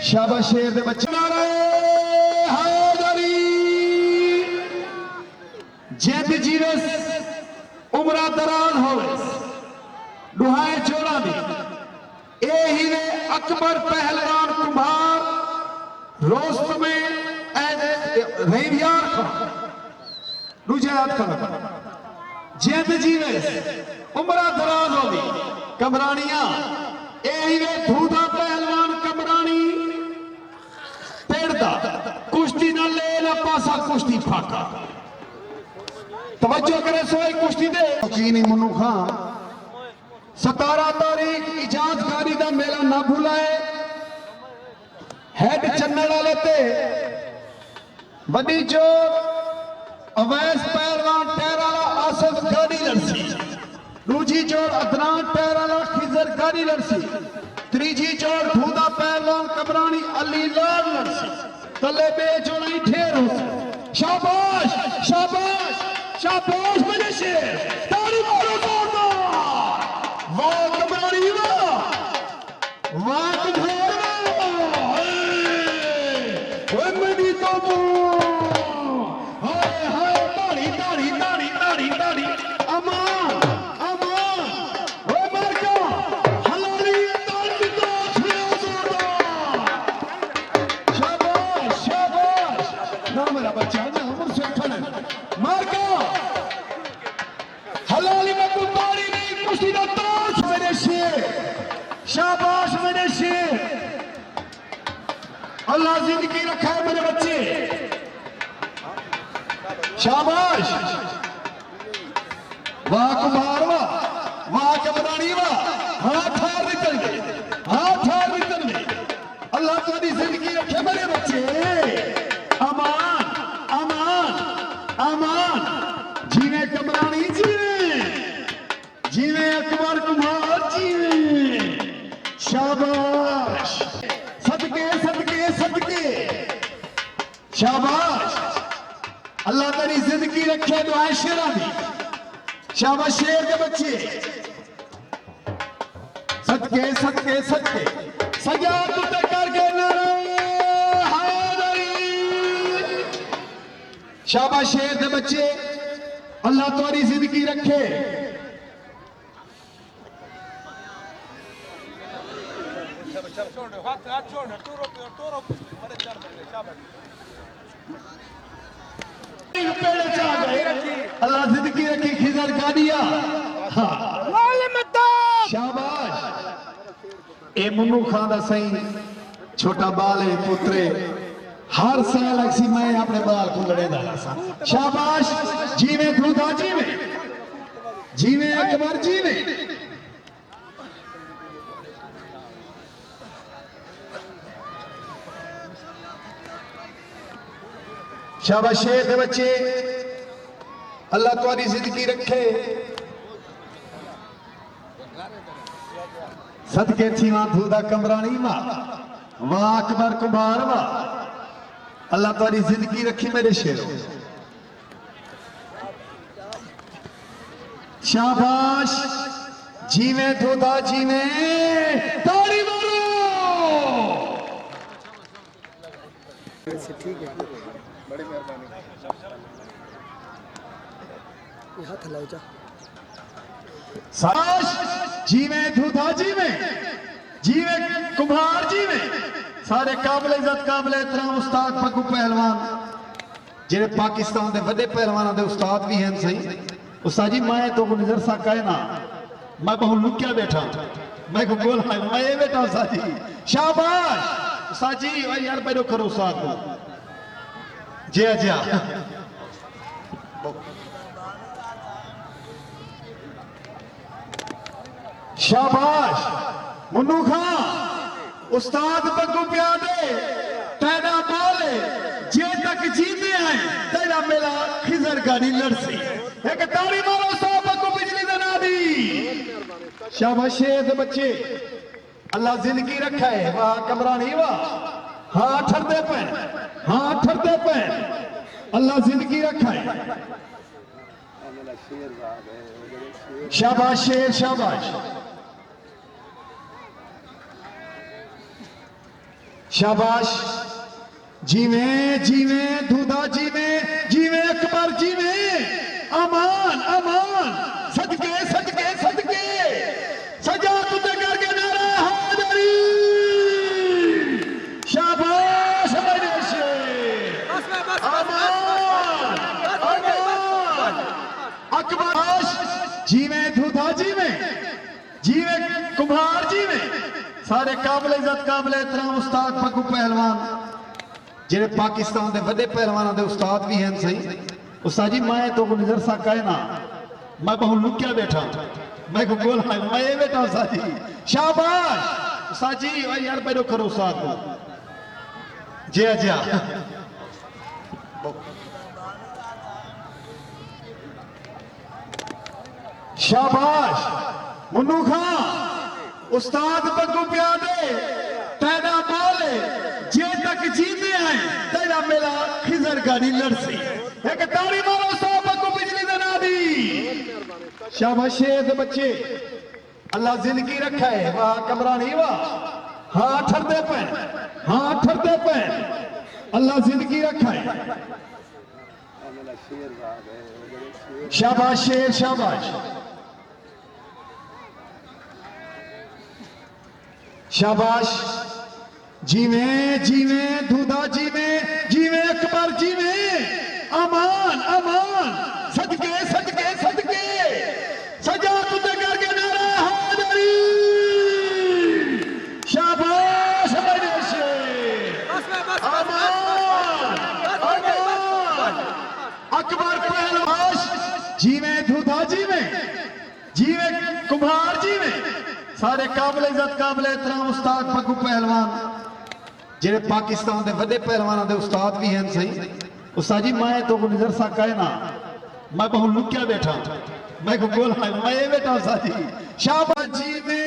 शाबाश शेर दे बच्चे जिंद जीवस उमरा दराज होवे दुहाए जोड़ा दी ए ही ने अकबर पहलवान कुम्हार रोस्त में रेवियार खान दूजे हाथ खान जिंद जीवस उमरा दराज होवी कमरानिया धूधा पहलवान कमरानी पेड़दा कुश्ती न ले ना पासा कुश्ती फाका तवज्जो करे सोई कुश्ती दे चीनी मनु खान 17 तारीख इजाजकारी दा मेला ना भुलाए हेड चन्नड़ वाले ते वडी चोर अवैस पहलवान टैर वाला आसिफ गाड़ी लड़सी दूजी चोर अदनान पैर वाला खिजर गाड़ी लड़सी त्रीजी चोर धूदा पहलवान कमरानी अली लाल लड़सी तले बेचोना ही ठेर हो शाबाश शाबाश शाबाश मेरे शेर ताली मारो जोरदार वाह कमरानी वाह कुम्हार वाह मेरी तो हाय हाय ताड़ी ताड़ी ताड़ी ताड़ी ताड़ी अमान शाबाश मेरे शेर अल्लाह जिंदगी रखा है मेरे बच्चे शाबाश वाह कुमार वाह कमरानी वाह हाथ हार निकल गए अल्लाह तुम्हारी जिंदगी रखे मेरे बच्चे अमान अमान अमान जीवे कमरानी जीवे अकबर कुमार जीवे शाबाश सदके सदके सदके शाबाश अल्लाह तेरी जिंदगी रखे दुआएं शेरा दी शाबाश शेर के बच्चे सदके सदके सदके सजाद उतर करके नारे हैदरी शाबाश शेर के बच्चे अल्लाह तेरी जिंदगी रखे अल्लाह जिंदगी रखी खिजर गाड़िया शाबाश ए मुन्नू खान दा सही छोटा बाल है पुत्रे हर साल अक्सी मैं अपने बाल को लड़े दा शाबाश जीवे धूधा जीवे अकबर जीवे शाबाश शेर दे बच्चे अल्लाह तुम्हारी जिंदगी रखे सदके थी वहां धूदा कमरानी वाह अकबर कुमार वाह अल्लाह तुम्हारी जिंदगी रखी मेरे शेर शाबाश जीवे धूदा जीवे ताड़ी मारो ठीक है बड़ी मेहरबानी हाथ हिलाओ जा साश जीवे धूधा जीवे कुम्हार जीवे सारे काबिल इज्जत काबिल एहतराम उस्ताद पग्गू पहलवान जेरे पाकिस्तान दे वड्डे पहलवानां दे उस्ताद भी हैं सही उस्ताद जी मैं तो नजर सा कहे ना मैं बहुत लुकिया बैठा मैं को बोल मैं ये बैठा उस्ताद जी शाबाश उस्ताद जी यार बैठो करो उस्ताद को जी शाबाश मुन्नू खान उस्ताद पग्गू प्यादे तेरा बाल जे तक जीते हैं तेरा मेला खिजर गाड़ी लड़सी एक ताड़ी मारो उस्ताद पग्गू बिजली दना दी शाबाश शेर दे बच्चे अल्लाह जिंदगी रखा है वाह कमरानी वाह हाँ ठरदे पे अल्लाह जिंदगी रखा है शाबाश शेर शाबाश शाबाश जीवे जीवे धुदा जीवे जीवे अकबर जीवे अमान अमान सदके सदके सदके सजा तुझे करके नारा हैदरी शाबाश मेरे शेर अमान अमान अकबर जीवे धुदा जीवे जीवे कुम्हार जीवे सारे काबिल इज्जत काबिल एहतराम उस्ताद पग्गू पहलवान जेड़े पाकिस्तान के वड्डे पहलवानों के उस्ताद भी हैं सही उस्ताद जी मैं तो नजर सा कहे ना मैं बहुत लुकिया बैठा मैं को बोल मैं ये बैठा उस्ताद जी शाबाश उस्ताद जी भाई यार बैठो करो उस्ताद को जी जी शाबाश मुन्नू खां उस्ताद पग्गू प्यादे तेरा बोले जे तक जीते हैं तेरा मेरा खिजर गाड़ी लड़सी एक ताड़ी मारो उस्ताद पग्गू बिजली दना दी शाबाश शेर बच्चे अल्लाह जिंदगी रखा है वाह कमरानी वाह हाँ ठरदे पे हाँ ठरदे पे अल्लाह जिंदगी रखा है शाबाश शेर शाबाश शाबाश जीवे जीवे धुदा जीवे जीवे अकबर जीवे अमान अमान सदके सदके सदके सजा तुझे करके नारा हैदरी शाबाश मेरे शेर अमान अमान अकबर पहलवान जीवे धुदा जीवे जीवे कुम्हार जीवे सारे काबिल इज्जत काबिल एहतराम उस्ताद पग्गू पहलवान जेड़े पाकिस्तान के वड्डे पहलवानों के उस्ताद भी हैं सही उस्ताद जी मैं तो नजर सा कहे ना मैं बहुत लुकिया बैठा मैं को बोल मैं ये बैठा उस्ताद जी शाबाश जीवे